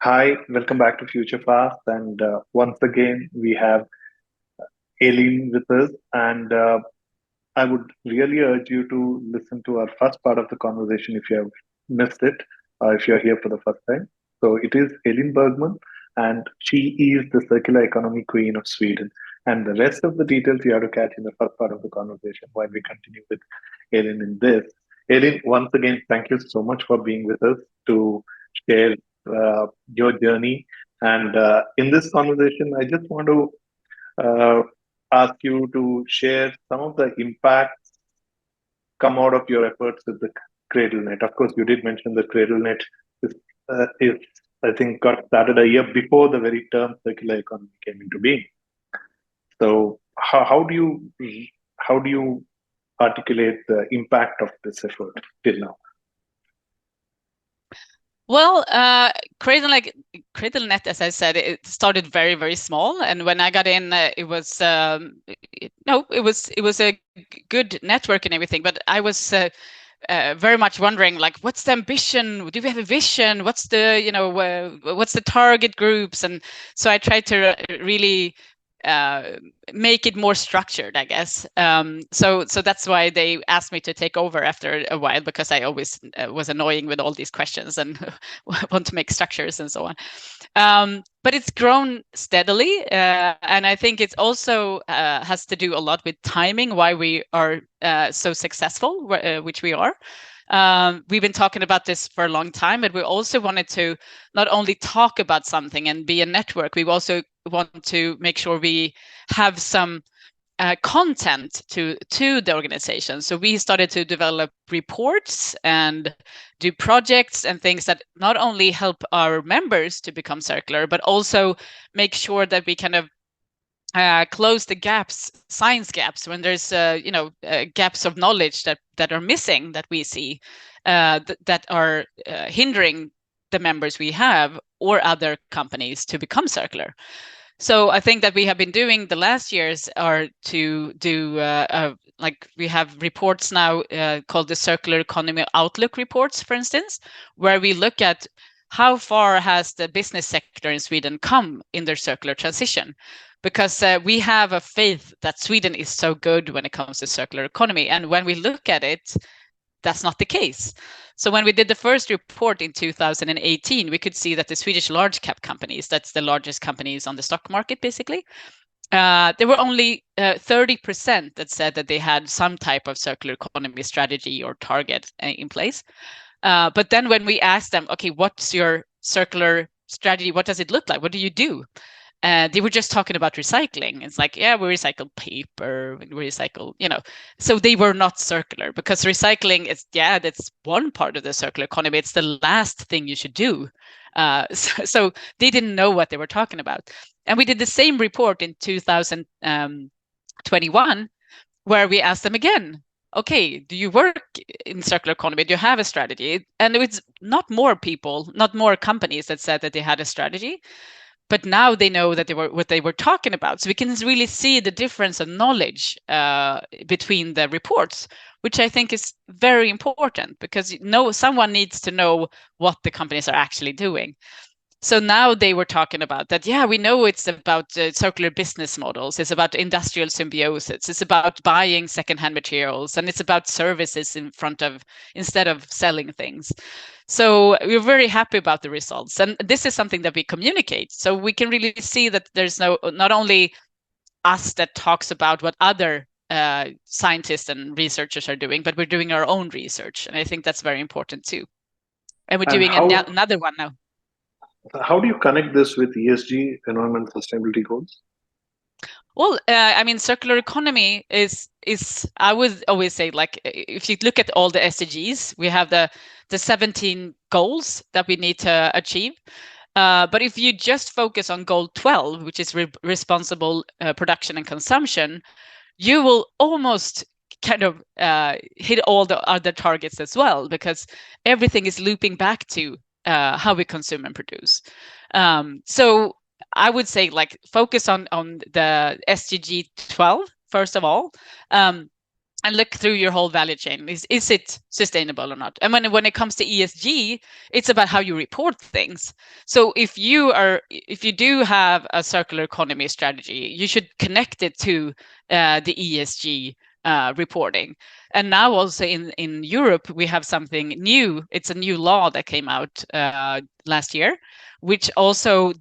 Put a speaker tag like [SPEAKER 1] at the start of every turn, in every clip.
[SPEAKER 1] Hi, welcome back to Future Fast. And once again, we have Aileen with us. And I would really urge you to listen to our first part of the conversation if you have missed it, or if you're here for the first time. So it is Elin Bergman, and she is the circular economy queen of Sweden. And the rest of the details you have to catch in the first part of the conversation while we continue with Elin in this. Elin, once again, thank you so much for being with us to share your journey. And in this conversation, I just want to uh, ask you to share some of the impacts come out of your efforts with the Cradlenet. Of course, you did mention the Cradlenet is I think, got started a year before the very term circular economy came into being. So, how do you articulate the impact of this effort till now?
[SPEAKER 2] Well, Cradlenet, as I said, it started very, very small, and when I got in, it was no, it was a good network and everything. But I was very much wondering, like, what's the ambition? Do we have a vision? What's the what's the target groups? And so I tried to really uh, make it more structured, I guess. So that's why they asked me to take over after a while, because I always was annoying with all these questions and want to make structures and so on. But it's grown steadily, and I think it's also has to do a lot with timing, why we are so successful, which we are. We've been talking about this for a long time, but we also wanted to not only talk about something and be a network, we also want to make sure we have some content to the organization. So we started to develop reports and do projects and things that not only help our members to become circular, but also make sure that we kind of close the gaps, science gaps, when there's gaps of knowledge that are missing, that we see that are hindering the members we have or other companies to become circular. So I think that we have been doing the last years are to do like we have reports now called the Circular Economy Outlook reports, for instance, where we look at how far has the business sector in Sweden come in their circular transition, because we have a faith that Sweden is so good when it comes to circular economy, and when we look at it, that's not the case. So when we did the first report in 2018, we could see that the Swedish large cap companies, that's the largest companies on the stock market, basically, there were only 30% that said that they had some type of circular economy strategy or target in place. But then when we asked them, okay, what's your circular strategy? What does it look like? What do you do? They were just talking about recycling. It's like, yeah, we recycle paper, we recycle, So they were not circular, because recycling is, yeah, that's one part of the circular economy. It's the last thing you should do. So they didn't know what they were talking about. And we did the same report in 2021, where we asked them again, okay, do you work in circular economy? Do you have a strategy? And it's not more people, not more companies that said that they had a strategy, but now they know that they were what they were talking about. So we can really see the difference of knowledge between the reports, which I think is very important, because someone needs to know what the companies are actually doing. So now they were talking about that, yeah, we know it's about circular business models, it's about industrial symbiosis, it's about buying secondhand materials, and it's about services instead of selling things. So we're very happy about the results, and this is something that we communicate, so we can really see that there's not only us that talks about what other scientists and researchers are doing, but we're doing our own research, and I think that's very important too. And we're
[SPEAKER 1] And
[SPEAKER 2] doing
[SPEAKER 1] how
[SPEAKER 2] another one now.
[SPEAKER 1] how do you connect this with ESG, environment sustainability goals?
[SPEAKER 2] Well, I mean, circular economy is I would always say, like, if you look at all the SDGs, we have the 17 goals that we need to achieve. But if you just focus on goal 12, which is responsible production and consumption, you will almost kind of hit all the other targets as well, because everything is looping back to how we consume and produce. So I would say, like, focus on the SDG 12 first of all. Um, and look through your whole value chain. Is it sustainable or not? And when it comes to ESG, it's about how you report things. So if you do have a circular economy strategy, you should connect it to the ESG reporting. And now also in Europe, we have something new. It's a new law that came out last year, which also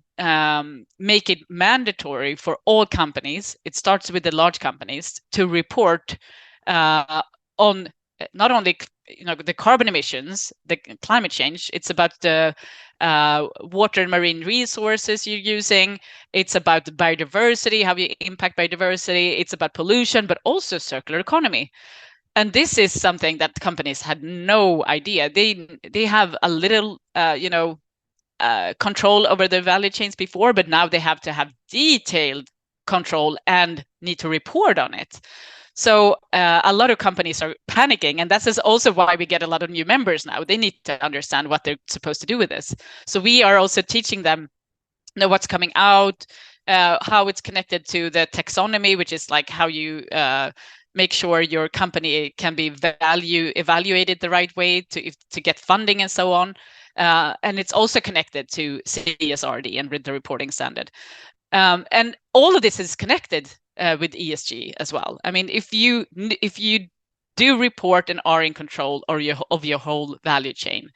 [SPEAKER 2] make it mandatory for all companies. It starts with the large companies to report on not only the carbon emissions, the climate change. It's about the water and marine resources you're using. It's about biodiversity, how you impact biodiversity. It's about pollution, but also circular economy. And this is something that companies had no idea. They have a little, control over their value chains before, but now they have to have detailed control and need to report on it. So a lot of companies are panicking, and that is also why we get a lot of new members now. They need to understand what they're supposed to do with this. So we are also teaching them what's coming out, how it's connected to the taxonomy, which is like how you make sure your company can be evaluated the right way to get funding and so on. And it's also connected to CSRD and with the reporting standard. And all of this is connected with ESG as well. I mean, if you do report and are in control of your whole value chain,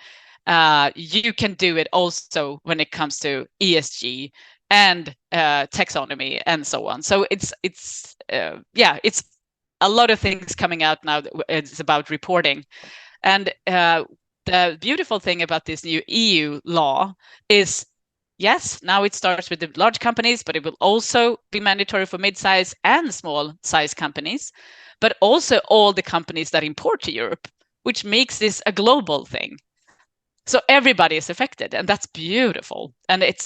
[SPEAKER 2] you can do it also when it comes to ESG and taxonomy and so on. So it's a lot of things coming out now. It's about reporting, and the beautiful thing about this new EU law is, yes, now it starts with the large companies, but it will also be mandatory for mid-size and small-size companies, but also all the companies that import to Europe, which makes this a global thing. So everybody is affected, and that's beautiful. And it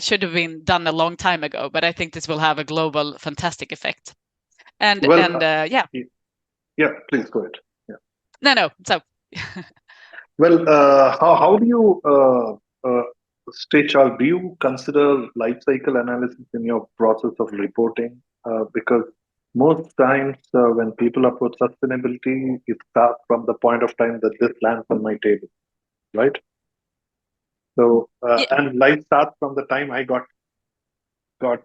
[SPEAKER 2] should have been done a long time ago, but I think this will have a global, fantastic effect. And yeah.
[SPEAKER 1] Yeah, please go ahead. Yeah.
[SPEAKER 2] No. So.
[SPEAKER 1] Well, how do you stay, Charles? Do you consider life cycle analysis in your process of reporting? Because most times when people approach sustainability, it starts from the point of time that this lands on my table, right? So, and life starts from the time I got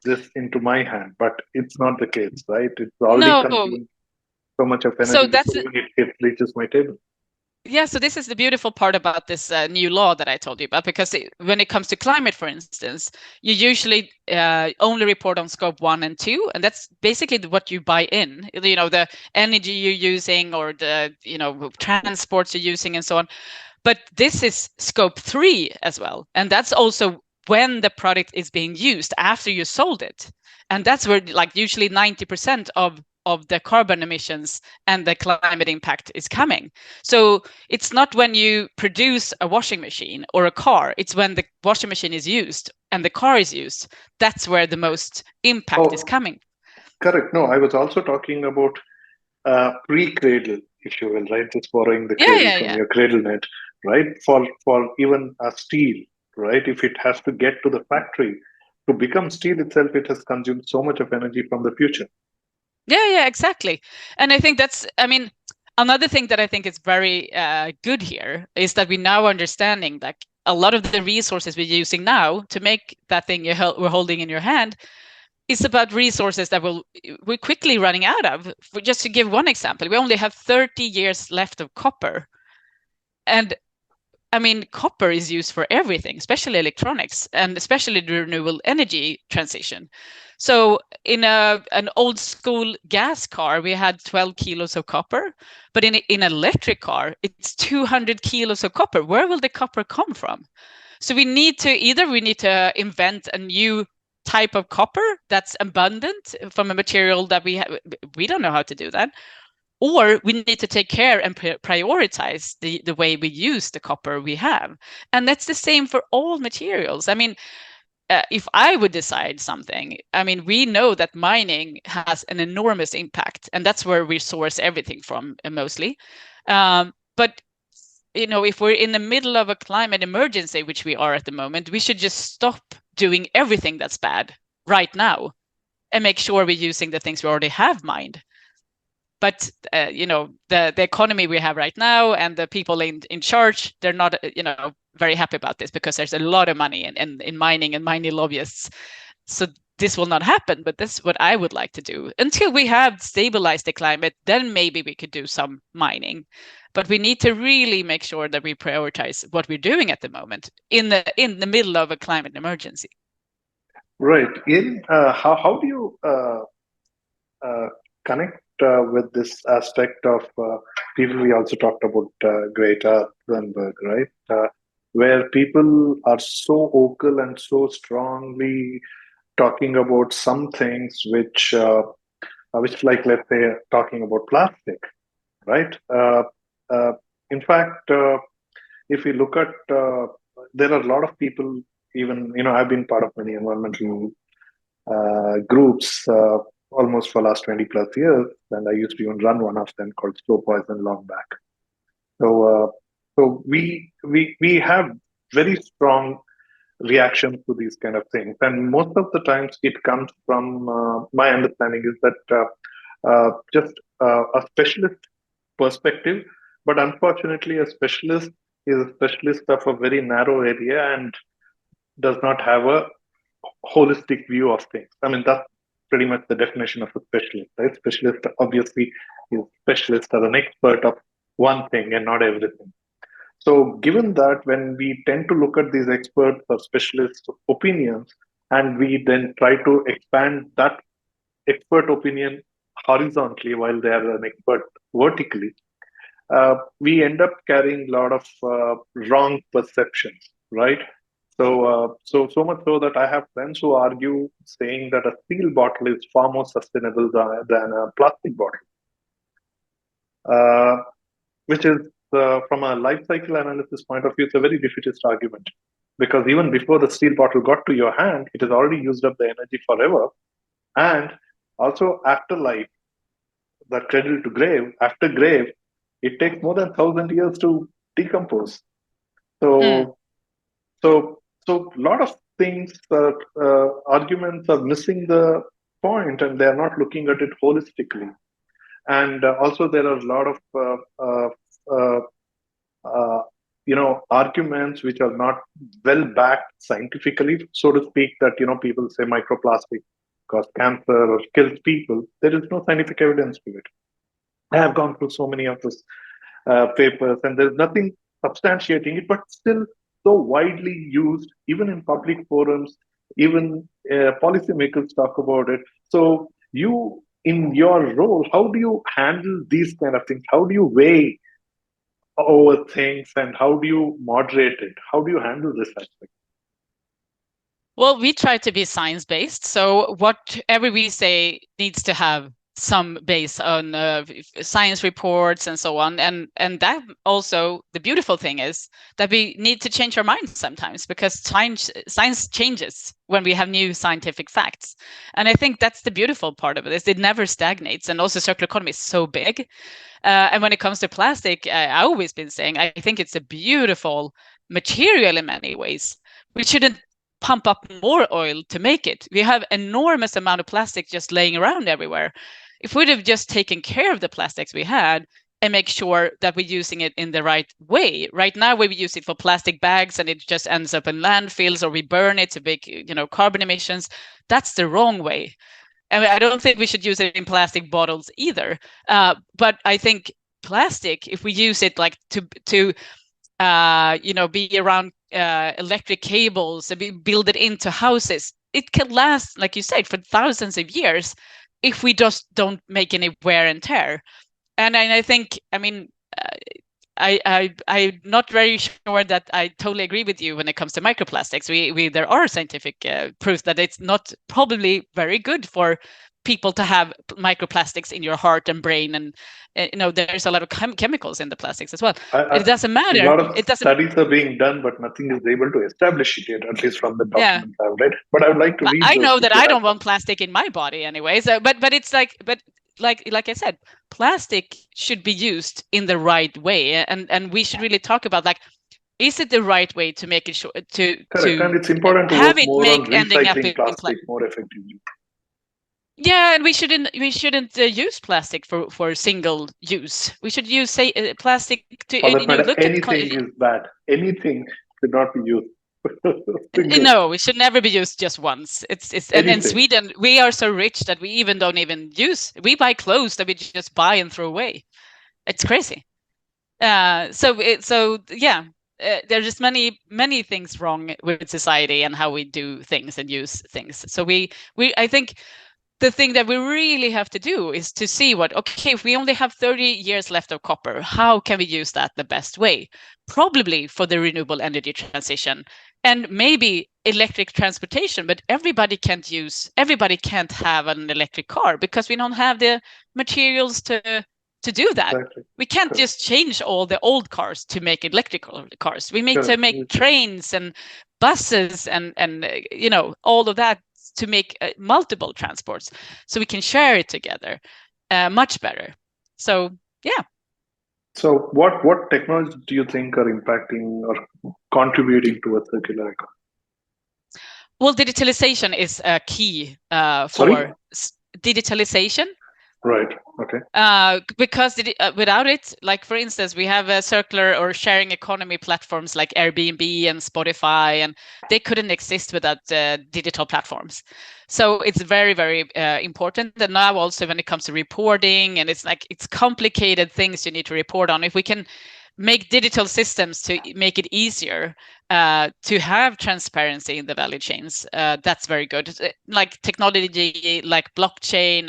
[SPEAKER 1] this into my hand, but it's not the case, right? It's already consumed so much of energy before it reaches my table.
[SPEAKER 2] Yeah, so this is the beautiful part about this new law that I told you about, because when it comes to climate, for instance, you usually only report on scope 1 and 2, and that's basically what you buy in, the energy you're using or the, transports you're using and so on. But this is scope 3 as well, and that's also when the product is being used after you sold it. And that's where like usually 90% of the carbon emissions and the climate impact is coming. So it's not when you produce a washing machine or a car, it's when the washing machine is used and the car is used. That's where the most impact is coming.
[SPEAKER 1] Correct. No, I was also talking about pre-cradle, if you will, right? Just borrowing the cradle from your Cradlenet, right? For even a steel, right? If it has to get to the factory to become steel itself, it has consumed so much of energy from the future.
[SPEAKER 2] Yeah, exactly. And I think that's, another thing that I think is very good here is that we're now understanding that a lot of the resources we're using now to make that thing we're holding in your hand is about resources that we're quickly running out of. Just to give one example, we only have 30 years left of copper. And copper is used for everything, especially electronics, and especially the renewable energy transition. So in an old school gas car, we had 12 kilos of copper, but in an electric car, it's 200 kilos of copper. Where will the copper come from? So we need to invent a new type of copper that's abundant from a material that we don't know how to do that. Or we need to take care and prioritize the way we use the copper we have. And that's the same for all materials. If I would decide something, we know that mining has an enormous impact, and that's where we source everything from mostly. But if we're in the middle of a climate emergency, which we are at the moment, we should just stop doing everything that's bad right now and make sure we're using the things we already have mined. But the economy we have right now and the people in charge, they're not very happy about this, because there's a lot of money in mining and mining lobbyists. So this will not happen, but this is what I would like to do. Until we have stabilized the climate, then maybe we could do some mining. But we need to really make sure that we prioritize what we're doing at the moment in the middle of a climate emergency.
[SPEAKER 1] Right. How do you connect with this aspect of people? We also talked about Greta Thunberg, right? Where people are so vocal and so strongly talking about some things which like, let's say, talking about plastic, right? Uh, in fact, if you look at, there are a lot of people, even, I've been part of many environmental groups almost for last 20 plus years, and I used to even run one of them called Slow Poison long back. So we have very strong reaction to these kind of things, and most of the times it comes from my understanding is that just a specialist perspective, but unfortunately a specialist is a specialist of a very narrow area and does not have a holistic view of things. I mean, that's pretty much the definition of a specialist, right? Specialist obviously is specialist as an expert of one thing and not everything. So, given that, when we tend to look at these experts or specialist opinions, and we then try to expand that expert opinion horizontally while they are an expert vertically, we end up carrying a lot of wrong perceptions, right? So much so that I have friends who argue saying that a steel bottle is far more sustainable than a plastic bottle, uh, which is from a life cycle analysis point of view, it's a very defeatist argument, because even before the steel bottle got to your hand, it has already used up the energy forever, and also after life, that cradle to grave, after grave, it takes more than 1,000 years to decompose. So, so a lot of things, arguments are missing the point, and they are not looking at it holistically. And also, there are a lot of uh, uh, arguments which are not well backed scientifically, so to speak. That people say microplastic cause cancer or kills people. There is no scientific evidence to it. I have gone through so many of those papers, and there's nothing substantiating it, but still so widely used, even in public forums, even policymakers talk about it. So, you, in your role, how do you handle these kind of things? How do you weigh over things, and how do you moderate it? How do you handle this aspect?
[SPEAKER 2] Well, we try to be science-based, so whatever we say needs to have some base on science reports and so on, and that also, the beautiful thing is that we need to change our minds sometimes, because science changes when we have new scientific facts, and I think that's the beautiful part of it, is it never stagnates. And also circular economy is so big, and when it comes to plastic, I've always been saying I think it's a beautiful material in many ways. We shouldn't pump up more oil to make it. We have enormous amount of plastic just laying around everywhere. If we'd have just taken care of the plastics we had and make sure that we're using it in the right way. Right now we use it for plastic bags and it just ends up in landfills, or we burn it to make carbon emissions. That's the wrong way. And I don't think we should use it in plastic bottles either. But I think plastic, if we use it like to be around electric cables and we build it into houses, it can last, like you said, for thousands of years if we just don't make any wear and tear. And I think, I'm not very sure that I totally agree with you when it comes to microplastics. There are scientific proof that it's not probably very good for people to have microplastics in your heart and brain, and there's a lot of chemicals in the plastics as well. It doesn't matter.
[SPEAKER 1] A lot of studies are being done, but nothing is able to establish it yet, at least from the documents I've read. But I would like to read.
[SPEAKER 2] I know that I don't want plastic in my body anyway. So, but it's like I said, plastic should be used in the right way, and we should really talk about, like, is it the right way to make it
[SPEAKER 1] Correct. And it's important to
[SPEAKER 2] have
[SPEAKER 1] work
[SPEAKER 2] it
[SPEAKER 1] more
[SPEAKER 2] make
[SPEAKER 1] on
[SPEAKER 2] ending up
[SPEAKER 1] recycling
[SPEAKER 2] in
[SPEAKER 1] plastic more effectively.
[SPEAKER 2] Yeah, and we shouldn't use plastic for single use. We should use plastic to
[SPEAKER 1] For that matter,
[SPEAKER 2] look at.
[SPEAKER 1] anything is bad. Anything should not be used. Single.
[SPEAKER 2] No, it should never be used just once. It's and in
[SPEAKER 1] Anything.
[SPEAKER 2] Sweden we are so rich that we even don't even use. We buy clothes that we just buy and throw away. It's crazy. So yeah, there's just many things wrong with society and how we do things and use things. So I think the thing that we really have to do is to see okay, if we only have 30 years left of copper, how can we use that the best way? Probably for the renewable energy transition and maybe electric transportation, but everybody can't have an electric car because we don't have the materials to do that.
[SPEAKER 1] Exactly.
[SPEAKER 2] We can't just change all the old cars to make electrical cars. We need to make trains and buses and all of that to make multiple transports so we can share it together much better. So yeah.
[SPEAKER 1] So what technologies do you think are impacting or contributing to a circular economy?
[SPEAKER 2] Well, digitalization is a key
[SPEAKER 1] Sorry?
[SPEAKER 2] Digitalization.
[SPEAKER 1] Right. Okay.
[SPEAKER 2] Because without it, like for instance, we have a circular or sharing economy platforms like Airbnb and Spotify, and they couldn't exist without digital platforms. So it's very, very important. And now also when it comes to reporting, and it's complicated things you need to report on. If we can make digital systems to make it easier to have transparency in the value chains, that's very good. Like technology, like blockchain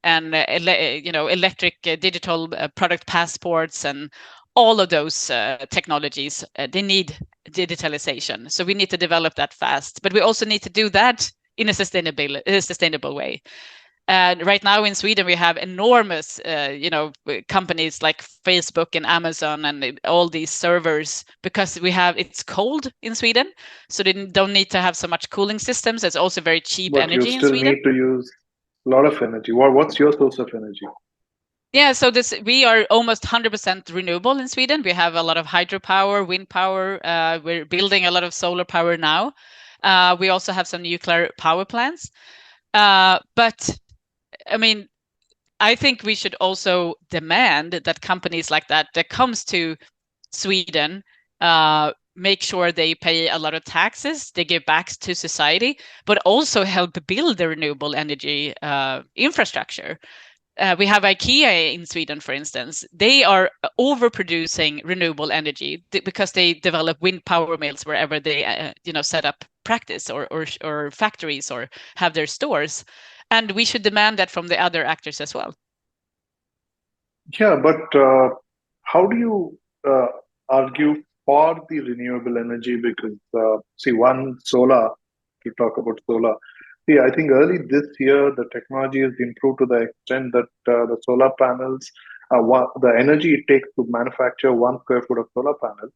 [SPEAKER 2] and electric digital product passports and all of those technologies, they need digitalization. So we need to develop that fast, but we also need to do that in a sustainable way. And right now in Sweden, we have enormous, companies like Facebook and Amazon and all these servers because it's cold in Sweden, so they don't need to have so much cooling systems. It's also very cheap energy in Sweden.
[SPEAKER 1] But you still need to use a lot of energy. What's your source of energy?
[SPEAKER 2] Yeah, so we are almost 100% renewable in Sweden. We have a lot of hydropower, wind power. We're building a lot of solar power now. We also have some nuclear power plants. But I mean, I think we should also demand that companies like that comes to Sweden make sure they pay a lot of taxes, they give back to society, but also help build the renewable energy infrastructure. We have IKEA in Sweden, for instance. They are overproducing renewable energy because they develop wind power mills wherever they set up practice or factories or have their stores. And we should demand that from the other actors as well.
[SPEAKER 1] Yeah, but how do you argue for the renewable energy? Because one solar, to talk about solar. See, I think early this year the technology has improved to the extent that the solar panels, the energy it takes to manufacture 1 square foot of solar panel,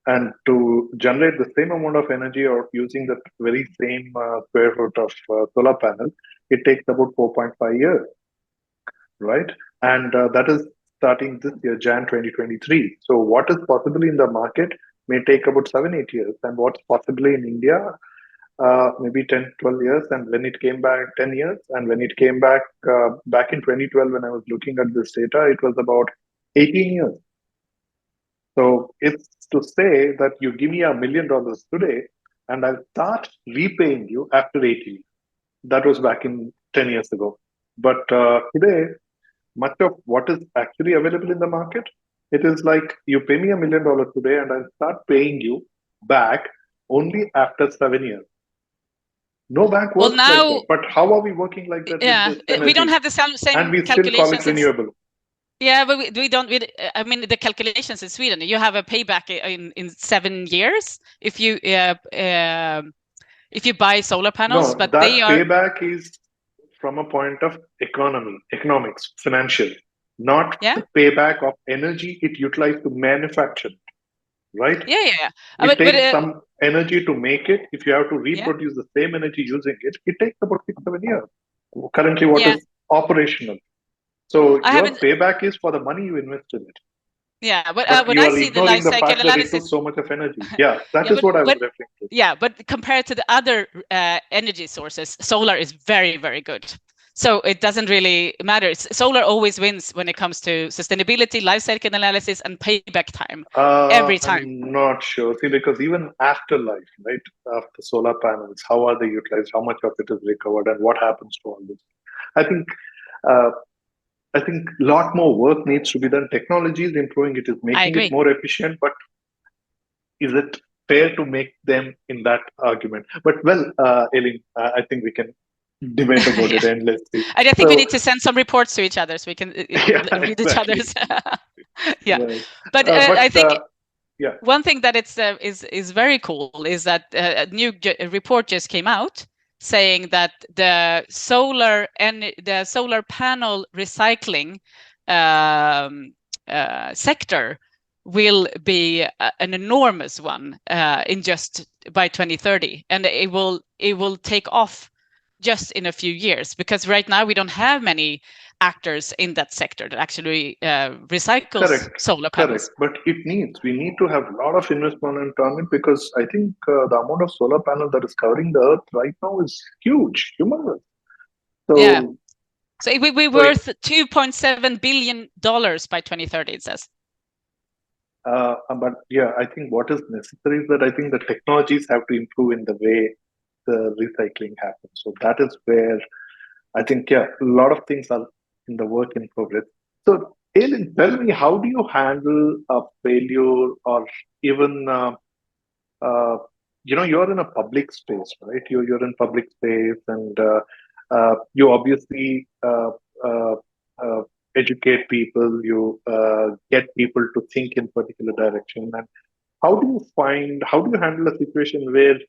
[SPEAKER 1] and to generate the same amount of energy or using the very same square foot of solar panel, it takes about 4.5 years, right? And that is starting this year, Jan 2023. So what is possibly in the market may take about 7-8 years, and what's possibly in India maybe 10-12 years. And when it came back, 10 years. And when it came back back in 2012, when I was looking at this data, it was about 18 years. So it's to say that you give me $1 million today and I'll start repaying you after 18 years. That was back in 10 years ago. But today, much of what is actually available in the market, it is like you pay me $1 million today and I'll start paying you back only after 7 years. No bank works like that. But how are we working like that?
[SPEAKER 2] Yeah,
[SPEAKER 1] with this
[SPEAKER 2] we don't have the same
[SPEAKER 1] and we still call it renewable.
[SPEAKER 2] Yeah, but we don't. I mean, the calculations in Sweden, you have a payback in 7 years if you buy solar panels.
[SPEAKER 1] No,
[SPEAKER 2] but
[SPEAKER 1] that
[SPEAKER 2] they are
[SPEAKER 1] payback is from a point of economics, financial, not the payback of energy it utilized to manufacture. Right?
[SPEAKER 2] Yeah.
[SPEAKER 1] It takes some energy to make it. If you have to reproduce the same energy using it, it takes about 6-7 years. Currently, what is operational? So your payback is for the money you invest in it.
[SPEAKER 2] Yeah, but when
[SPEAKER 1] you
[SPEAKER 2] I
[SPEAKER 1] are
[SPEAKER 2] see the life cycle
[SPEAKER 1] fact
[SPEAKER 2] analysis,
[SPEAKER 1] that it took so much of energy. Yeah, that is what I was referring to.
[SPEAKER 2] Yeah, but compared to the other energy sources, solar is very, very good. So it doesn't really matter. Solar always wins when it comes to sustainability, life cycle analysis, and payback time. Every time.
[SPEAKER 1] I'm not sure. See, because even after life, right, after solar panels, how are they utilized? How much of it is recovered, and what happens to all this? I think, uh, I think a lot more work needs to be done. Technology is improving; it is
[SPEAKER 2] I
[SPEAKER 1] making it
[SPEAKER 2] agree.
[SPEAKER 1] more efficient. But is it fair to make them in that argument? But well, Elin, I think we can debate about
[SPEAKER 2] Yeah.
[SPEAKER 1] it endlessly.
[SPEAKER 2] And I think we
[SPEAKER 1] So
[SPEAKER 2] need to send some reports to each other so we can
[SPEAKER 1] yeah,
[SPEAKER 2] read each
[SPEAKER 1] exactly.
[SPEAKER 2] other's. Yeah,
[SPEAKER 1] Right.
[SPEAKER 2] but
[SPEAKER 1] But
[SPEAKER 2] I think
[SPEAKER 1] yeah,
[SPEAKER 2] one thing that is very cool is that a new report just came out saying that the solar panel recycling sector will be an enormous one in just by 2030, and it will take off just in a few years, because right now we don't have many actors in that sector that actually recycles
[SPEAKER 1] correct,
[SPEAKER 2] solar
[SPEAKER 1] correct.
[SPEAKER 2] panels.
[SPEAKER 1] But we need to have a lot of investment on it because I think the amount of solar panel that is covering the earth right now is huge, humongous.
[SPEAKER 2] Yeah.
[SPEAKER 1] So,
[SPEAKER 2] So it will be
[SPEAKER 1] so
[SPEAKER 2] worth $2.7 billion by 2030, it says.
[SPEAKER 1] but yeah, I think what is necessary is that I think the technologies have to improve in the way the recycling happens. So that is where I think, yeah, a lot of things are in the work in progress. So, Aileen, tell me, how do you handle a failure or even, uh, you're in a public space, right? You're in public space and you obviously uh, educate people, you get people to think in particular direction. And how do you handle a situation where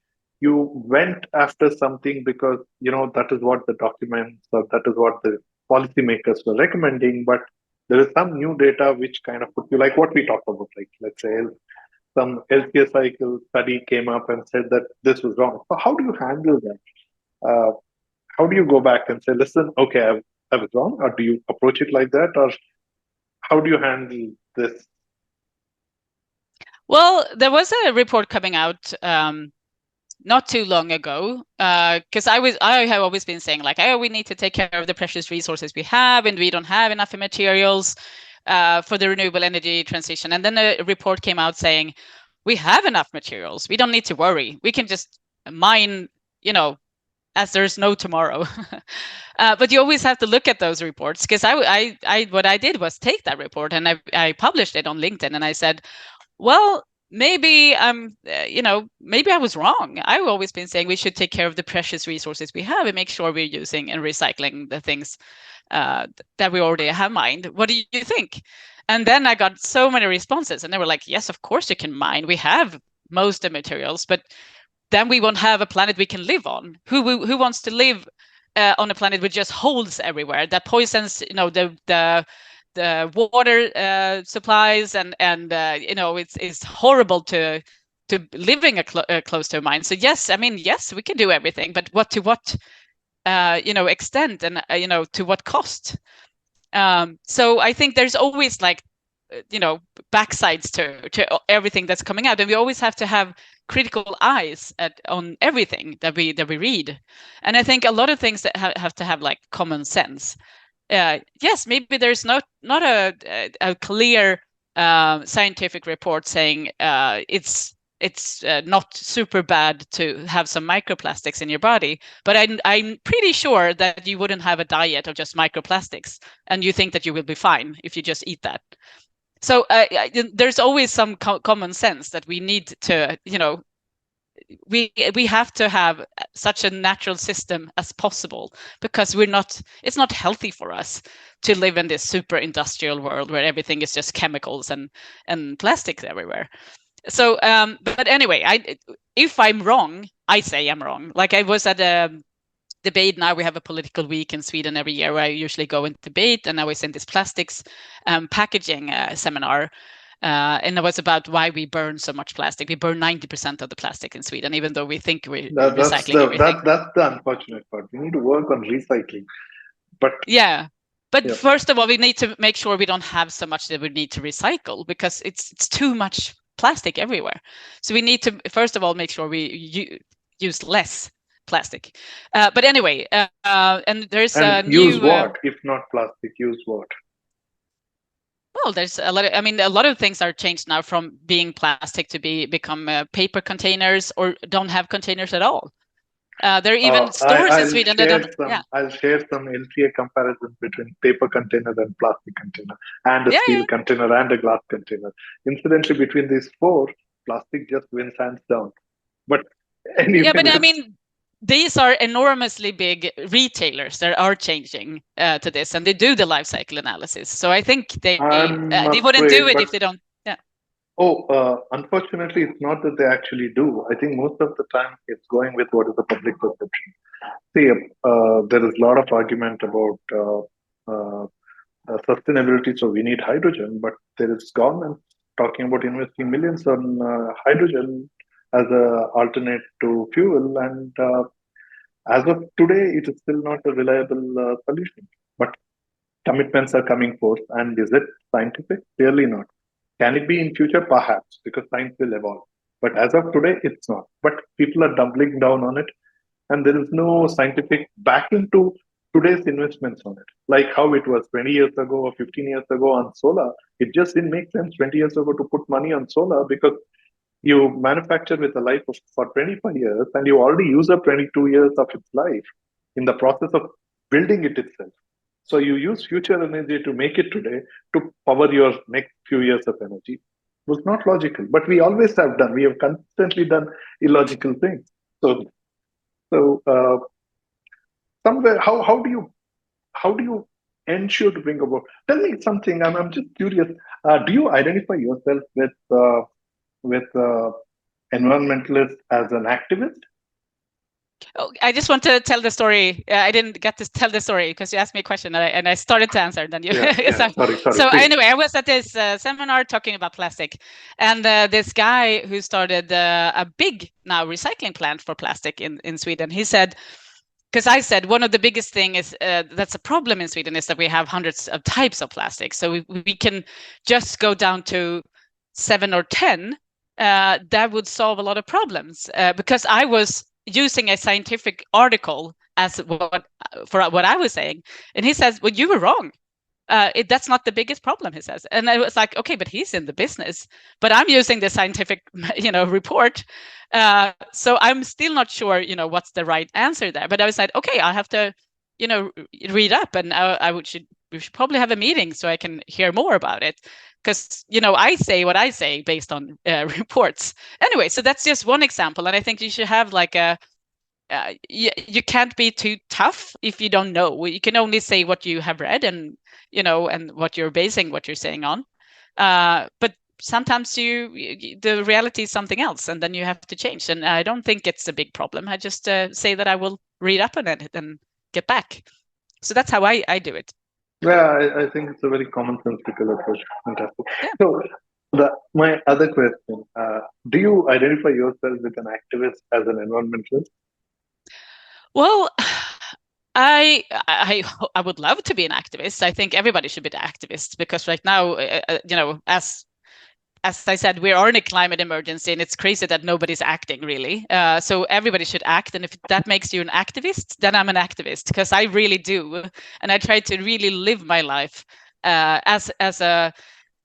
[SPEAKER 1] you went after something because that is what the documents or that is what the policymakers were recommending, but there is some new data which kind of put you, like what we talked about, like let's say some healthcare cycle study came up and said that this was wrong. So how do you handle that? Uh, how do you go back and say, listen, okay, I was wrong, or do you approach it like that, or how do you handle this?
[SPEAKER 2] Well, there was a report coming out not too long ago, because I have always been saying like, oh, we need to take care of the precious resources we have, and we don't have enough materials for the renewable energy transition. And then a report came out saying we have enough materials. We don't need to worry. We can just mine, as there's no tomorrow. But you always have to look at those reports, because what I did was take that report and I published it on LinkedIn, and I said, well, maybe maybe I was wrong. I've always been saying we should take care of the precious resources we have and make sure we're using and recycling the things that we already have mined. What do you think? And then I got so many responses, and they were like, yes, of course you can mine. We have most of the materials, but then we won't have a planet we can live on. Who wants to live on a planet with just holes everywhere that poisons, the water supplies, and it's horrible to living close to a mine. So yes, I mean, yes, we can do everything, but to what extent, and to what cost? So I think there's always like backsides to everything that's coming out, and we always have to have critical eyes on everything that we read. And I think a lot of things that have to have like common sense. Yes, maybe there's not a clear scientific report saying it's not super bad to have some microplastics in your body, but I'm pretty sure that you wouldn't have a diet of just microplastics, and you think that you will be fine if you just eat that. So there's always some common sense that we need to, we have to have such a natural system as possible, because it's not healthy for us to live in this super industrial world where everything is just chemicals and plastics everywhere. So but anyway, if I'm wrong, I say I'm wrong. Like, I was at a debate. Now we have a political week in Sweden every year where I usually go and debate, and I was in this plastics packaging seminar. And it was about why we burn so much plastic. We burn 90% of the plastic in Sweden, even though we think we're recycling everything.
[SPEAKER 1] That's the unfortunate part. We need to work on recycling, but
[SPEAKER 2] Yeah. But
[SPEAKER 1] yeah,
[SPEAKER 2] first of all, we need to make sure we don't have so much that we need to recycle, because it's too much plastic everywhere. So we need to, first of all, make sure we use less plastic. But anyway, and there's a
[SPEAKER 1] And
[SPEAKER 2] new.
[SPEAKER 1] use what if not plastic? Use what?
[SPEAKER 2] Well, there's a lot. I mean, a lot of things are changed now from being plastic to become paper containers, or don't have containers at all. There are even stores in Sweden that don't. Yeah.
[SPEAKER 1] I'll share some LTA comparison between paper container and plastic container, and a
[SPEAKER 2] Yeah,
[SPEAKER 1] steel
[SPEAKER 2] yeah.
[SPEAKER 1] container and a glass container. Incidentally, between these four, plastic just wins hands down. But anyway,
[SPEAKER 2] Yeah, but I mean, these are enormously big retailers that are changing to this, and they do the life cycle analysis. So I think they wouldn't do it if they don't. Yeah.
[SPEAKER 1] Unfortunately, it's not that they actually do. I think most of the time it's going with what is the public perception. See, there is a lot of argument about sustainability, so we need hydrogen, but there is government talking about investing millions on hydrogen as a alternate to fuel, and as of today, it is still not a reliable solution. But commitments are coming forth, and is it scientific? Clearly not. Can it be in future? Perhaps, because science will evolve. But as of today, it's not. But people are doubling down on it, and there is no scientific backing to today's investments on it. Like how it was 20 years ago or 15 years ago on solar. It just didn't make sense 20 years ago to put money on solar because you manufacture with a life of for 25 years and you already use up 22 years of its life in the process of building it itself. So you use future energy to make it today to power your next few years of energy. It was not logical, but we always have done. We have constantly done illogical things. So somewhere, how do you ensure to bring about? Tell me something. I'm just curious. Do you identify yourself with environmentalists as an activist?
[SPEAKER 2] Oh, I just want to tell the story. I didn't get to tell the story because you asked me a question and I started to answer. Then you.
[SPEAKER 1] Sorry.
[SPEAKER 2] So anyway, I was at this seminar talking about plastic, and this guy who started a big now recycling plant for plastic in Sweden. He said, because I said one of the biggest thing is that's a problem in Sweden is that we have hundreds of types of plastic. So we can just go down to 7 or 10. That would solve a lot of problems because I was using a scientific article as what I was saying, and he says, "Well, you were wrong. That's not the biggest problem," he says. And I was like, okay, but he's in the business, but I'm using the scientific, report. So I'm still not sure, what's the right answer there. But I was like, okay, I'll have to, read up, and we should probably have a meeting so I can hear more about it. Because, I say what I say based on reports. Anyway, so that's just one example. And I think you should have like you can't be too tough if you don't know. You can only say what you have read and, and what you're basing what you're saying on. But sometimes the reality is something else, and then you have to change. And I don't think it's a big problem. I just say that I will read up on it and get back. So that's how I do it.
[SPEAKER 1] Yeah, I think it's a very commonsensical approach. Fantastic.
[SPEAKER 2] Yeah.
[SPEAKER 1] So, my other question: do you identify yourself with an activist as an environmentalist?
[SPEAKER 2] Well, I would love to be an activist. I think everybody should be an activist because right now, as I said, we are in a climate emergency, and it's crazy that nobody's acting really. So everybody should act, and if that makes you an activist, then I'm an activist because I really do, and I try to really live my life as a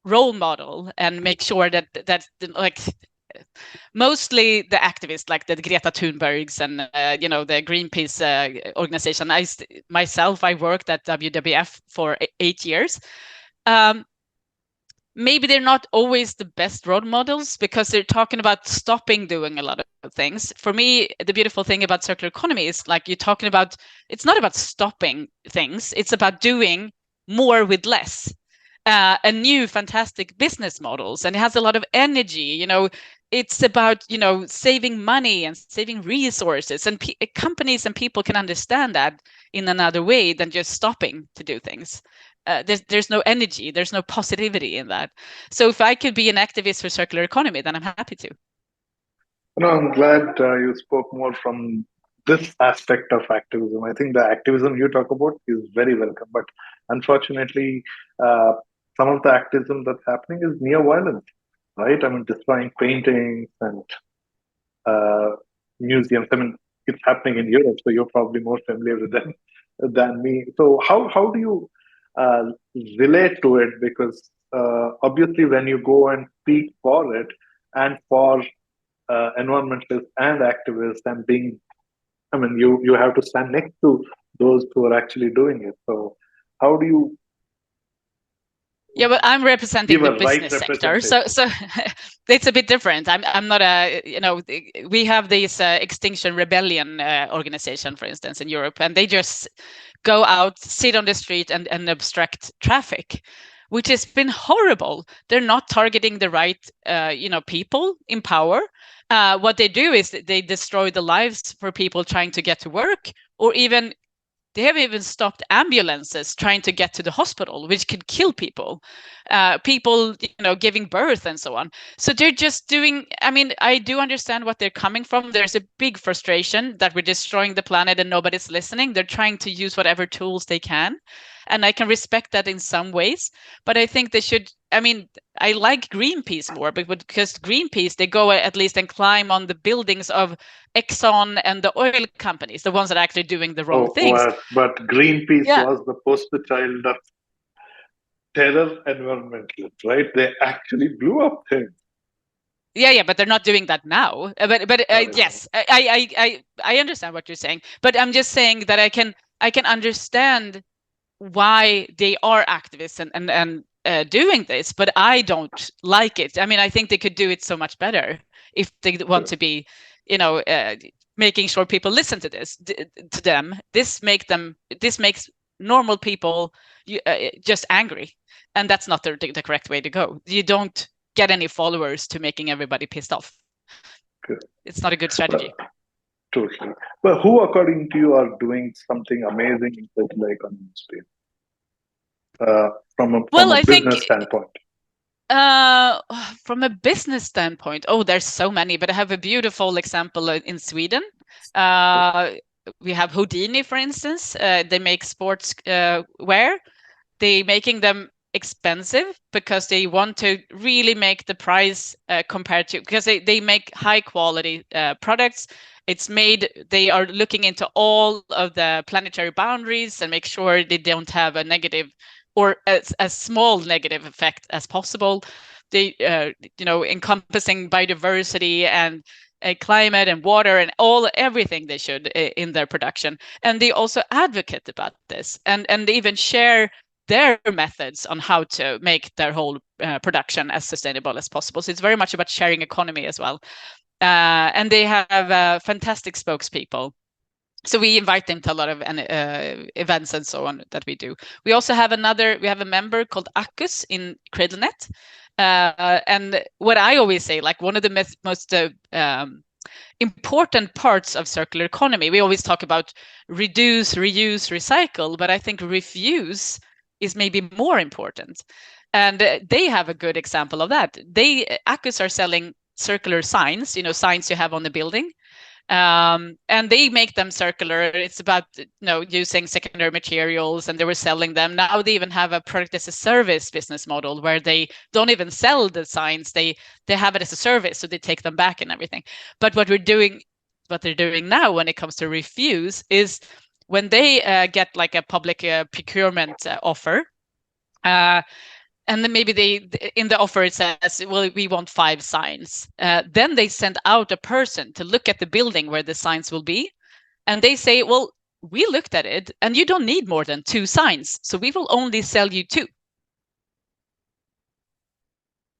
[SPEAKER 2] role model and make sure that like mostly the activists like the Greta Thunbergs and the Greenpeace organization. I worked at WWF for 8 years. Maybe they're not always the best role models because they're talking about stopping doing a lot of things. For me, the beautiful thing about circular economy is like you're talking about, it's not about stopping things, it's about doing more with less. And new fantastic business models, and it has a lot of energy. It's about saving money and saving resources, and companies and people can understand that in another way than just stopping to do things. There's no energy, there's no positivity in that. So if I could be an activist for circular economy, then I'm happy to.
[SPEAKER 1] No, I'm glad you spoke more from this aspect of activism. I think the activism you talk about is very welcome, but unfortunately, some of the activism that's happening is near violence, right? I mean, destroying paintings and museums. I mean, it's happening in Europe, so you're probably more familiar with them than me. So how do you relate to it? Because obviously, when you go and speak for it and for environmentalists and activists and being, I mean, you have to stand next to those who are actually doing it. So how do you
[SPEAKER 2] Yeah, but I'm representing
[SPEAKER 1] give
[SPEAKER 2] the
[SPEAKER 1] a right
[SPEAKER 2] business sector,
[SPEAKER 1] representation?
[SPEAKER 2] so it's a bit different. I'm not a, you know, we have this Extinction Rebellion organization, for instance, in Europe, and they just go out, sit on the street, and obstruct traffic, which has been horrible. They're not targeting the right, people in power. What they do is they destroy the lives for people trying to get to work, or even they have even stopped ambulances trying to get to the hospital, which could kill people, people, giving birth and so on. So they're just doing, I mean, I do understand what they're coming from. There's a big frustration that we're destroying the planet and nobody's listening. They're trying to use whatever tools they can. And I can respect that in some ways, but I think they should, I mean, I like Greenpeace more because Greenpeace, they go at least and climb on the buildings of Exxon and the oil companies, the ones that are actually doing the wrong
[SPEAKER 1] Oh,
[SPEAKER 2] things.
[SPEAKER 1] but Greenpeace
[SPEAKER 2] Yeah.
[SPEAKER 1] was the poster child of terror environmentalists, right? They actually blew up things.
[SPEAKER 2] Yeah, but they're not doing that now. But yes, I understand what you're saying. But I'm just saying that I can understand why they are activists and doing this, but I don't like it. I mean, I think they could do it so much better if they want to be, making sure people listen to this to them. This makes normal people just angry, and that's not the correct way to go. You don't get any followers to making everybody pissed off.
[SPEAKER 1] Good.
[SPEAKER 2] It's not a good strategy.
[SPEAKER 1] Well, totally. But who, according to you, are doing something amazing in circular economy space? From a
[SPEAKER 2] I think
[SPEAKER 1] business standpoint.
[SPEAKER 2] from a business standpoint, there's so many, but I have a beautiful example in Sweden. We have Houdini, for instance. They make sports wear. They making them expensive because they want to really make the price compared to, because they make high quality products. It's made, they are looking into all of the planetary boundaries and make sure they don't have a negative or as small negative effect as possible. They, encompassing biodiversity and climate and water and everything they should in their production. And they also advocate about this, and they even share their methods on how to make their whole production as sustainable as possible. So it's very much about sharing economy as well. And they have fantastic spokespeople. So we invite them to a lot of events and so on that we do. We also have a member called Akkus in Cradlenet. And what I always say, like one of the most important parts of circular economy, we always talk about reduce, reuse, recycle, but I think refuse is maybe more important. And they have a good example of that. Akkus are selling circular signs, signs you have on the building. And they make them circular. It's about using secondary materials, and they were selling them. Now they even have a product as a service business model where they don't even sell the signs. They have it as a service, so they take them back and everything. But what they're doing now when it comes to refuse is when they get like a public procurement offer, and then maybe in the offer it says, well, we want 5 signs. Then they send out a person to look at the building where the signs will be. And they say, well, we looked at it and you don't need more than 2 signs. So we will only sell you 2.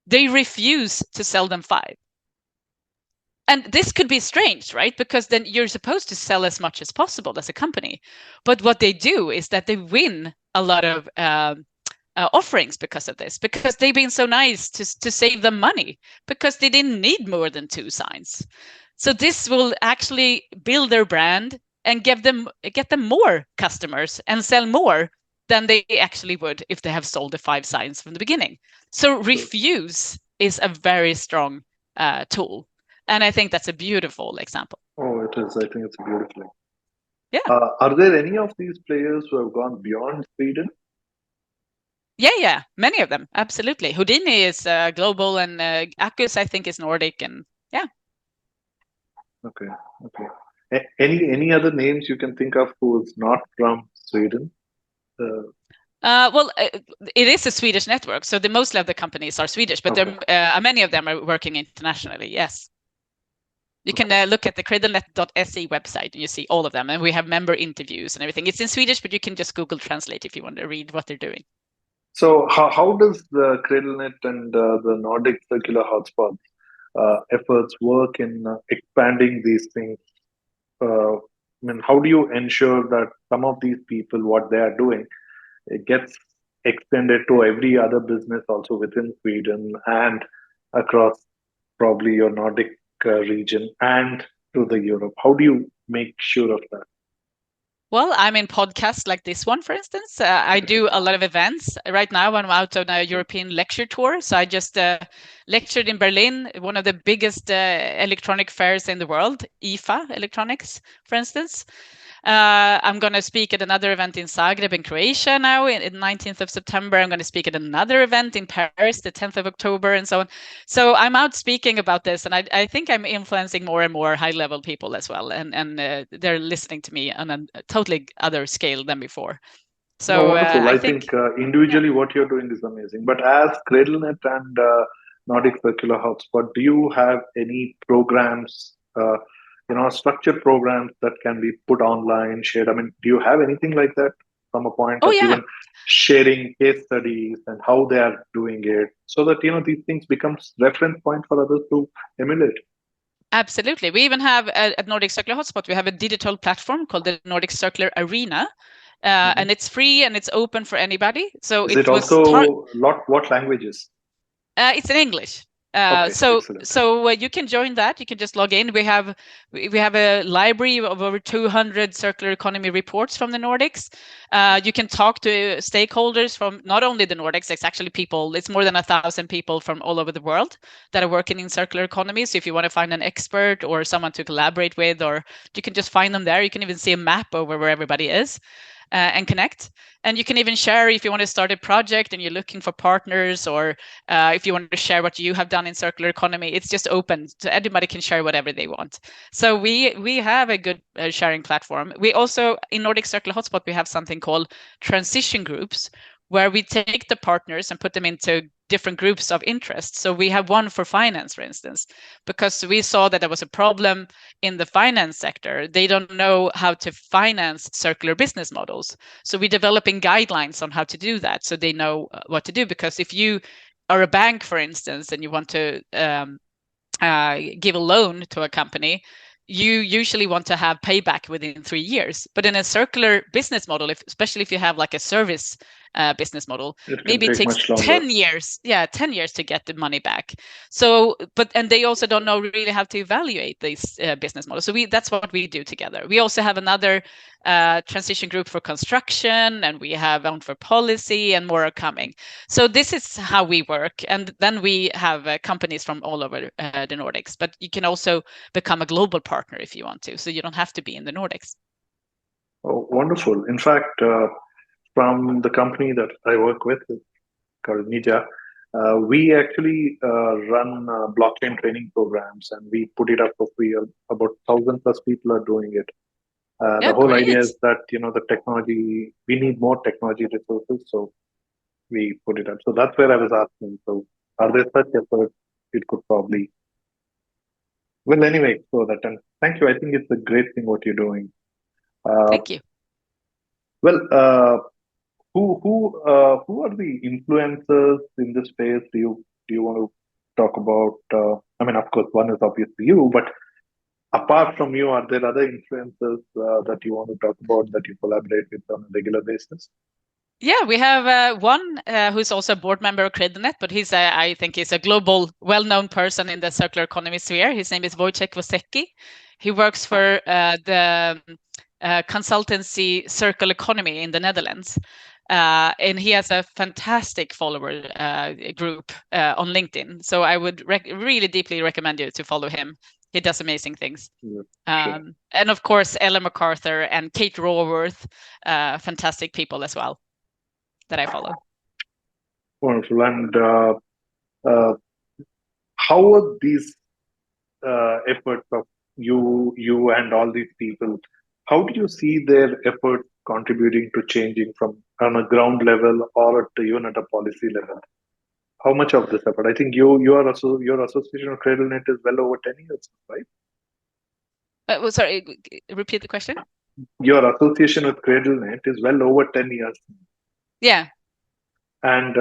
[SPEAKER 2] They refuse to sell them 5. And this could be strange, right? Because then you're supposed to sell as much as possible as a company. But what they do is that they win a lot of offerings because of this, because they've been so nice to save them money because they didn't need more than 2 signs. So this will actually build their brand and get them more customers and sell more than they actually would if they have sold the 5 signs from the beginning. So refuse is a very strong tool. And I think that's a beautiful example.
[SPEAKER 1] Oh, it is. I think it's beautiful.
[SPEAKER 2] Yeah.
[SPEAKER 1] Are there any of these players who have gone beyond Sweden?
[SPEAKER 2] Yeah, many of them, absolutely. Houdini is global, and Akkus, I think, is Nordic, and yeah.
[SPEAKER 1] Okay. Any other names you can think of who's not from Sweden?
[SPEAKER 2] Well, it is a Swedish network, so the mostly of the companies are Swedish, but
[SPEAKER 1] Okay.
[SPEAKER 2] many of them are working internationally. Yes, you can look at the cradlenet.se website and you see all of them, and we have member interviews and everything. It's in Swedish, but you can just Google Translate if you want to read what they're doing.
[SPEAKER 1] So how does the Cradlenet and the Nordic Circular Hotspot efforts work in expanding these things? I mean, how do you ensure that some of these people, what they are doing, it gets extended to every other business also within Sweden and across probably your Nordic region and to the Europe? How do you make sure of that?
[SPEAKER 2] Well, I'm in podcasts like this one, for instance. I do a lot of events. Right now, I'm out on a European lecture tour. So I just lectured in Berlin, one of the biggest electronic fairs in the world, IFA Electronics, for instance. I'm going to speak at another event in Zagreb in Croatia now in 19th of September. I'm going to speak at another event in Paris, the 10th of October, and so on. So I'm out speaking about this, and I think I'm influencing more and more high-level people as well, and they're listening to me on a totally other scale than before.
[SPEAKER 1] No,
[SPEAKER 2] So
[SPEAKER 1] wonderful.
[SPEAKER 2] I
[SPEAKER 1] I
[SPEAKER 2] think,
[SPEAKER 1] think individually what you're doing is amazing. But as Cradlenet and Nordic Circular Hotspot, do you have any programs, structured programs that can be put online, shared? I mean, do you have anything like that from a point
[SPEAKER 2] oh
[SPEAKER 1] of
[SPEAKER 2] yeah,
[SPEAKER 1] even sharing case studies and how they are doing it so that, these things becomes reference point for others to emulate?
[SPEAKER 2] absolutely. We even have at Nordic Circular Hotspot, we have a digital platform called the Nordic Circular Arena,
[SPEAKER 1] Mhm.
[SPEAKER 2] and it's free and it's open for anybody. So
[SPEAKER 1] Is it
[SPEAKER 2] it was
[SPEAKER 1] also what languages?
[SPEAKER 2] it's in English.
[SPEAKER 1] Okay,
[SPEAKER 2] So
[SPEAKER 1] excellent.
[SPEAKER 2] you can join that. You can just log in. We have a library of over 200 circular economy reports from the Nordics. You can talk to stakeholders from not only the Nordics. It's actually people. It's more than 1,000 people from all over the world that are working in circular economy. So if you want to find an expert or someone to collaborate with, or you can just find them there. You can even see a map over where everybody is. And connect. And you can even share if you want to start a project and you're looking for partners, or if you want to share what you have done in circular economy. It's just open, so anybody can share whatever they want. So we have a good sharing platform. We also, in Nordic Circular Hotspot, we have something called transition groups, where we take the partners and put them into different groups of interest. So we have one for finance, for instance, because we saw that there was a problem in the finance sector. They don't know how to finance circular business models. So we're developing guidelines on how to do that, so they know what to do. Because if you are a bank, for instance, and you want to give a loan to a company, you usually want to have payback within 3 years. But in a circular business model, especially if you have like a service business model,
[SPEAKER 1] It can
[SPEAKER 2] maybe it
[SPEAKER 1] take
[SPEAKER 2] takes
[SPEAKER 1] much longer.
[SPEAKER 2] 10 years. Yeah, 10 years to get the money back. So, and they also don't know really how to evaluate these business models. So that's what we do together. We also have another transition group for construction, and we have one for policy, and more are coming. So this is how we work. And then we have companies from all over the Nordics, but you can also become a global partner if you want to. So you don't have to be in the Nordics.
[SPEAKER 1] Oh, wonderful. In fact, from the company that I work with, called Nija, we actually run blockchain training programs and we put it up for free. About 1,000 plus people are doing it. The
[SPEAKER 2] Yeah,
[SPEAKER 1] whole idea
[SPEAKER 2] great.
[SPEAKER 1] is that, the technology, we need more technology resources. So we put it up. So that's where I was asking. So are there such efforts? It could probably, well, anyway, so that, and thank you. I think it's a great thing what you're doing. Uh,
[SPEAKER 2] Thank you.
[SPEAKER 1] well, who are the influencers in this space? Do you want to talk about? I mean, of course, one is obviously you, but apart from you, are there other influencers that you want to talk about that you collaborate with on a regular basis?
[SPEAKER 2] Yeah, we have one who's also a board member of Cradlenet, but I think he's a global, well-known person in the circular economy sphere. His name is Wojciech Wosecki. He works for the consultancy Circle Economy in the Netherlands. And he has a fantastic follower group on LinkedIn. So I would really deeply recommend you to follow him. He does amazing things.
[SPEAKER 1] Yeah, sure.
[SPEAKER 2] And of course, Ellen MacArthur and Kate Raworth, fantastic people as well that I follow.
[SPEAKER 1] Wonderful. And uh, how are these efforts of you and all these people, how do you see their efforts contributing to changing from on a ground level or even at a policy level? How much of this effort? I think your association of Cradlenet is well over 10 years, right?
[SPEAKER 2] Well, sorry, repeat the question.
[SPEAKER 1] Your association with Cradlenet is well over 10 years.
[SPEAKER 2] Yeah.
[SPEAKER 1] And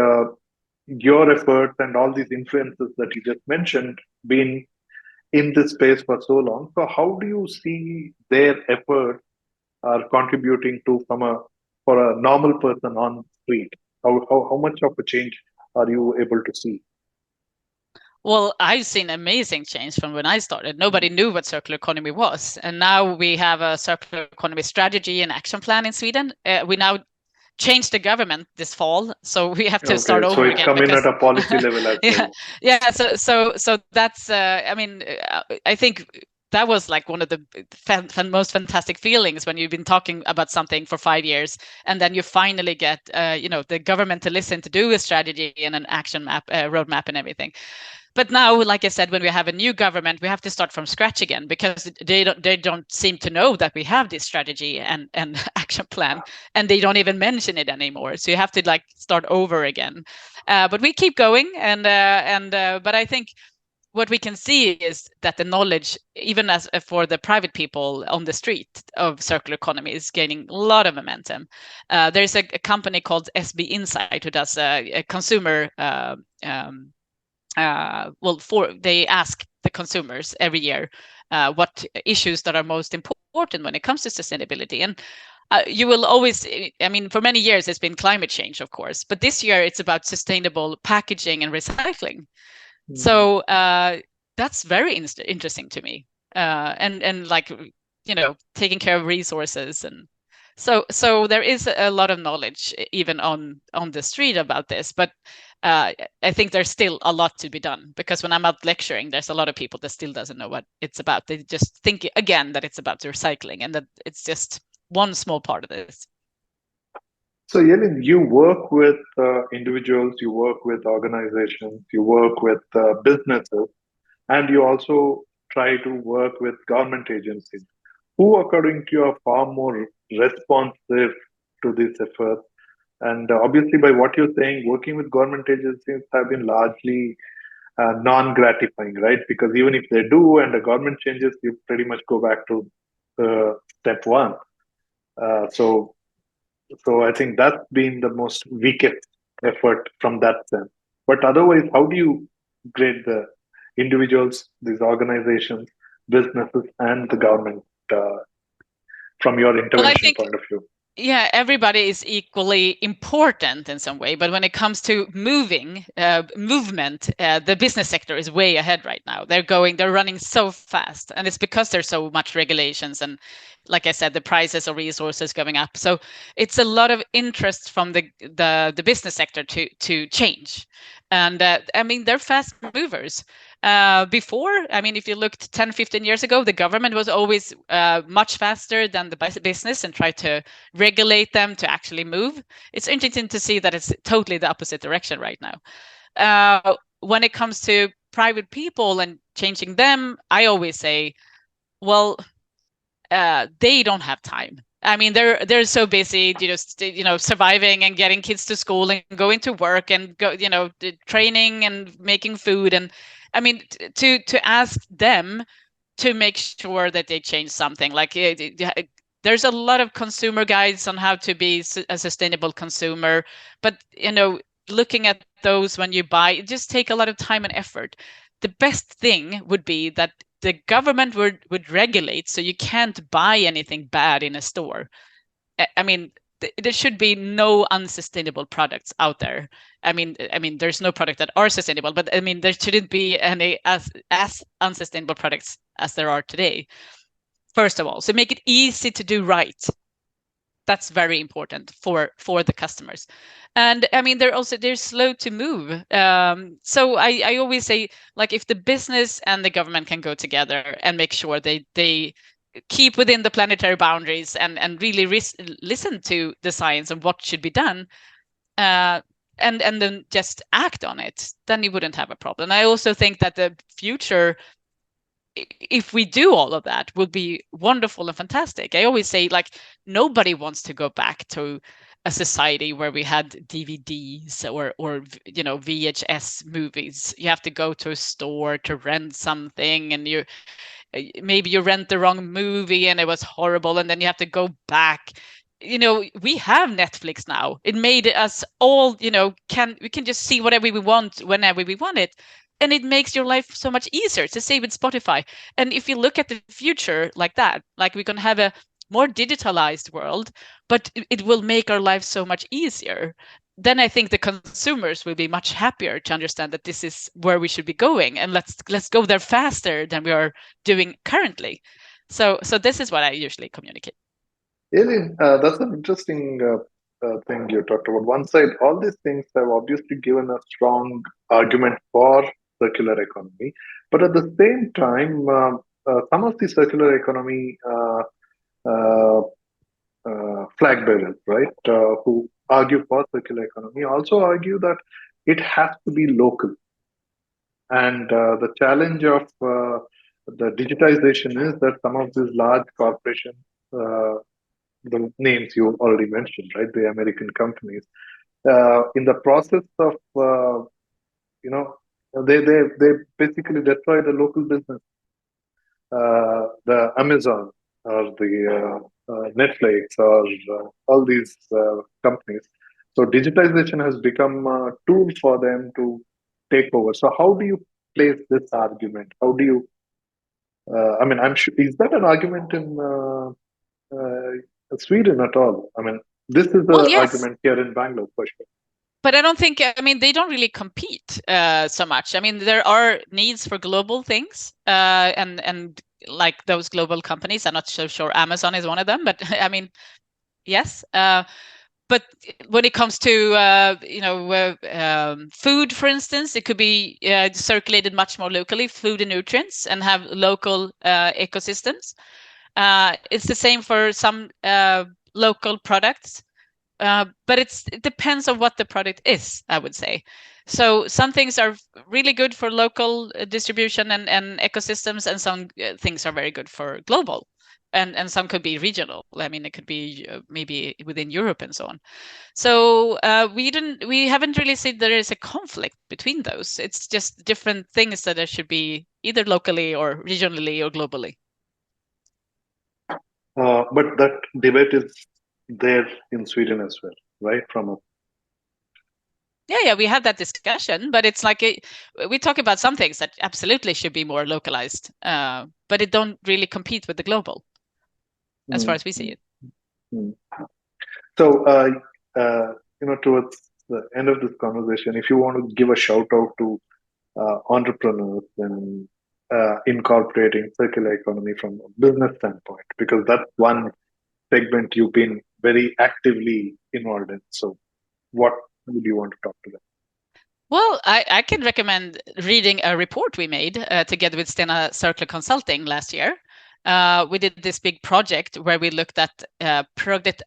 [SPEAKER 1] your efforts and all these influences that you just mentioned been in this space for so long. So how do you see their efforts are contributing to from a for a normal person on the street? How much of a change are you able to see?
[SPEAKER 2] Well, I've seen amazing change from when I started. Nobody knew what circular economy was. And now we have a circular economy strategy and action plan in Sweden. We now changed the government this fall, so we have to start
[SPEAKER 1] Okay, so
[SPEAKER 2] over
[SPEAKER 1] it's
[SPEAKER 2] again
[SPEAKER 1] come in at
[SPEAKER 2] because
[SPEAKER 1] a policy level as
[SPEAKER 2] yeah,
[SPEAKER 1] well.
[SPEAKER 2] yeah. So that's I mean, I think that was like one of the most fantastic feelings when you've been talking about something for 5 years and then you finally get the government to listen, to do a strategy and an action map, roadmap and everything. But now, like I said, when we have a new government, we have to start from scratch again because they don't seem to know that we have this strategy and action plan, and they don't even mention it anymore. So you have to like start over again. But we keep going, but I think what we can see is that the knowledge, even as for the private people on the street of circular economy, is gaining a lot of momentum. There's a company called SB Insight who does a consumer they ask the consumers every year what issues that are most important when it comes to sustainability. And you will always, I mean, for many years it's been climate change, of course, but this year it's about sustainable packaging and recycling.
[SPEAKER 1] Mm.
[SPEAKER 2] So that's very interesting to me, and like taking care of resources. And so there is a lot of knowledge even on the street about this, but I think there's still a lot to be done because when I'm out lecturing, there's a lot of people that still doesn't know what it's about. They just think again that it's about recycling and that it's just one small part of this.
[SPEAKER 1] So, Yelin, you work with individuals, you work with organizations, you work with businesses, and you also try to work with government agencies who, according to you, are far more responsive to this effort. And obviously, by what you're saying, working with government agencies have been largely non-gratifying, right? Because even if they do and the government changes, you pretty much go back to step one. Uh, so so I think that's been the most weakest effort from that sense. But otherwise, how do you grade the individuals, these organizations, businesses, and the government from your
[SPEAKER 2] Well, I
[SPEAKER 1] intervention
[SPEAKER 2] think
[SPEAKER 1] point of view?
[SPEAKER 2] yeah, everybody is equally important in some way, but when it comes to movement, the business sector is way ahead right now. They're running so fast, and it's because there's so much regulations and, like I said, the prices of resources going up. So it's a lot of interest from the business sector to change, and I mean they're fast movers. Before, I mean, if you looked 10, 15 years ago, the government was always much faster than the business and tried to regulate them to actually move. It's interesting to see that it's totally the opposite direction right now. When it comes to private people and changing them, I always say, well, they don't have time. I mean, they're so busy, surviving and getting kids to school and going to work and training and making food. And I mean, to ask them to make sure that they change something like there's a lot of consumer guides on how to be a sustainable consumer, but looking at those when you buy, it just take a lot of time and effort. The best thing would be that the government would regulate so you can't buy anything bad in a store. I mean, there should be no unsustainable products out there. I mean, there's no product that are sustainable, but I mean, there shouldn't be any as unsustainable products as there are today. First of all, so make it easy to do right. That's very important for the customers. And I mean, they're slow to move. So I always say, like, if the business and the government can go together and make sure they keep within the planetary boundaries and really listen to the science and what should be done, uh, and then just act on it, then you wouldn't have a problem. I also think that the future if we do all of that, would be wonderful and fantastic. I always say, like, nobody wants to go back to a society where we had DVDs or VHS movies. You have to go to a store to rent something, and maybe you rent the wrong movie and it was horrible, and then you have to go back. We have Netflix now. It made us all, we can just see whatever we want whenever we want it. And it makes your life so much easier. It's the same with Spotify. And if you look at the future like that, like we can have a more digitalized world, but it will make our lives so much easier. Then I think the consumers will be much happier to understand that this is where we should be going, and let's go there faster than we are doing currently. So this is what I usually communicate.
[SPEAKER 1] Elin, that's an interesting thing you talked about. One side, all these things have obviously given a strong argument for circular economy, but at the same time, some of the circular economy uh, flag bearers, right, who argue for circular economy, also argue that it has to be local. And the challenge of the digitization is that some of these large corporations, the names you already mentioned, right, the American companies, in the process of, they basically destroy the local business, the Amazon or the Netflix or all these companies. So digitization has become a tool for them to take over. So how do you place this argument? How do you? I'm sure, is that an argument in Sweden at all? I mean, this is the
[SPEAKER 2] yes.
[SPEAKER 1] argument here in Bangalore for sure.
[SPEAKER 2] But I don't think, they don't really compete so much. There are needs for global things, and like those global companies. I'm not so sure Amazon is one of them, but yes. But when it comes to food, for instance, it could be circulated much more locally, food and nutrients, and have local ecosystems. It's the same for some local products. But it depends on what the product is, I would say. So some things are really good for local distribution and ecosystems, and some things are very good for global, and some could be regional. It could be maybe within Europe and so on. So we haven't really seen there is a conflict between those. It's just different things that there should be either locally or regionally or globally.
[SPEAKER 1] But that debate is there in Sweden as well, right?
[SPEAKER 2] Yeah, we had that discussion, but it's like we talk about some things that absolutely should be more localized, but it don't really compete with the global, as far as we see it.
[SPEAKER 1] So, towards the end of this conversation, if you want to give a shout out to entrepreneurs and incorporating circular economy from a business standpoint, because that's one segment you've been very actively involved in. So what would you want to talk to them?
[SPEAKER 2] Well, I can recommend reading a report we made together with Stena Circular Consulting last year. We did this big project where we looked at product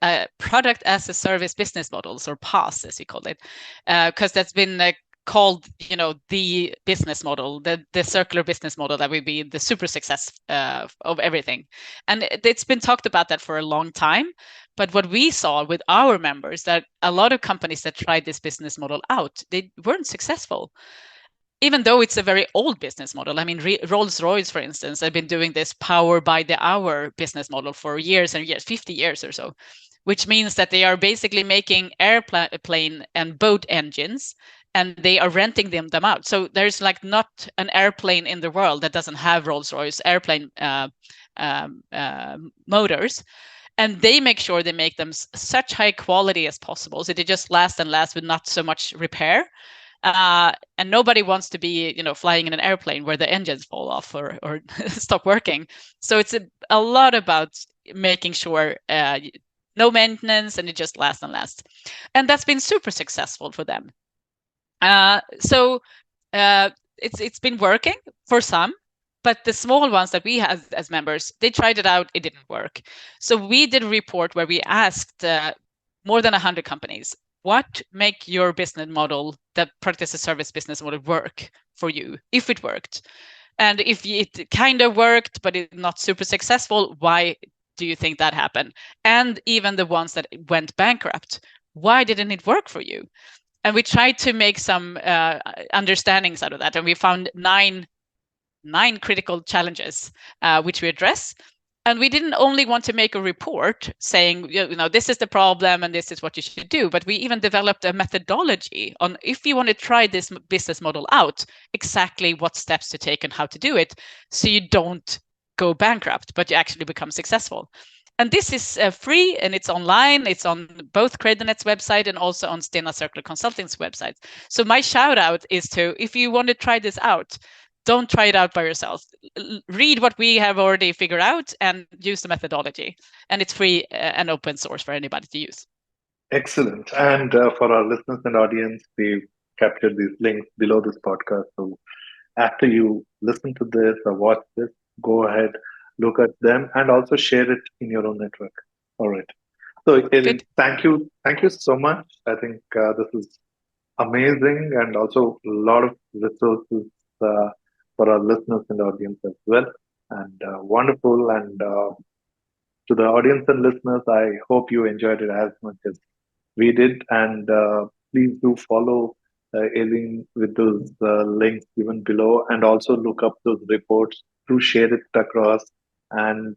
[SPEAKER 2] as a service business models, or PaaS, as we call it, because that's been called, the business model, the circular business model that would be the super success of everything. And it's been talked about that for a long time. But what we saw with our members, that a lot of companies that tried this business model out, they weren't successful. Even though it's a very old business model. Rolls-Royce, for instance, have been doing this power by the hour business model for years and years, 50 years or so, which means that they are basically making airplane and boat engines, and they are renting them out. So there's not an airplane in the world that doesn't have Rolls-Royce airplane motors. And they make sure they make them such high quality as possible, so they just last and last with not so much repair. And nobody wants to be, flying in an airplane where the engines fall off or stop working. So it's a lot about making sure no maintenance, and it just lasts and lasts. And that's been super successful for them. So it's been working for some. But the small ones that we had as members, they tried it out, it didn't work. So we did a report where we asked more than 100 companies, what make your business model, the product as a service business model, work for you, if it worked? And if it kind of worked, but it's not super successful, why do you think that happened? And even the ones that went bankrupt, why didn't it work for you? And we tried to make some understandings out of that, and we found nine critical challenges which we address. And we didn't only want to make a report saying, this is the problem and this is what you should do, but we even developed a methodology on, if you want to try this business model out, exactly what steps to take and how to do it, so you don't go bankrupt, but you actually become successful. And this is free, and it's online. It's on both Cradlenet's website and also on Stena Circular Consulting's website. So my shout out is to, if you want to try this out, don't try it out by yourself. Read what we have already figured out and use the methodology. And it's free and open source for anybody to use.
[SPEAKER 1] Excellent. And for our listeners and audience, we've captured these links below this podcast. So after you listen to this or watch this, go ahead, look at them, and also share it in your own network. All right. So, Elin, thank you. Thank you so much. I think this is amazing, and also a lot of resources for our listeners and audience as well. And wonderful. And to the audience and listeners, I hope you enjoyed it as much as we did. And please do follow Elin with those links given below, and also look up those reports, to share it across, and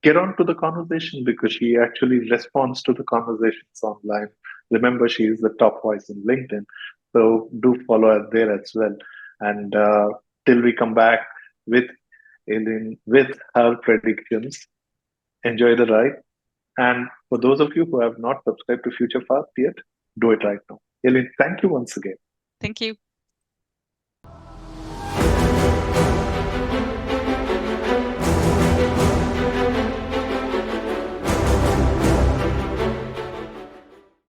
[SPEAKER 1] get on to the conversation, because she actually responds to the conversations online. Remember, she is the top voice in LinkedIn. So do follow her there as well. And till we come back with Elin with her predictions, enjoy the ride. And for those of you who have not subscribed to Future Fast yet, do it right now. Elin, thank you once again.
[SPEAKER 2] Thank you.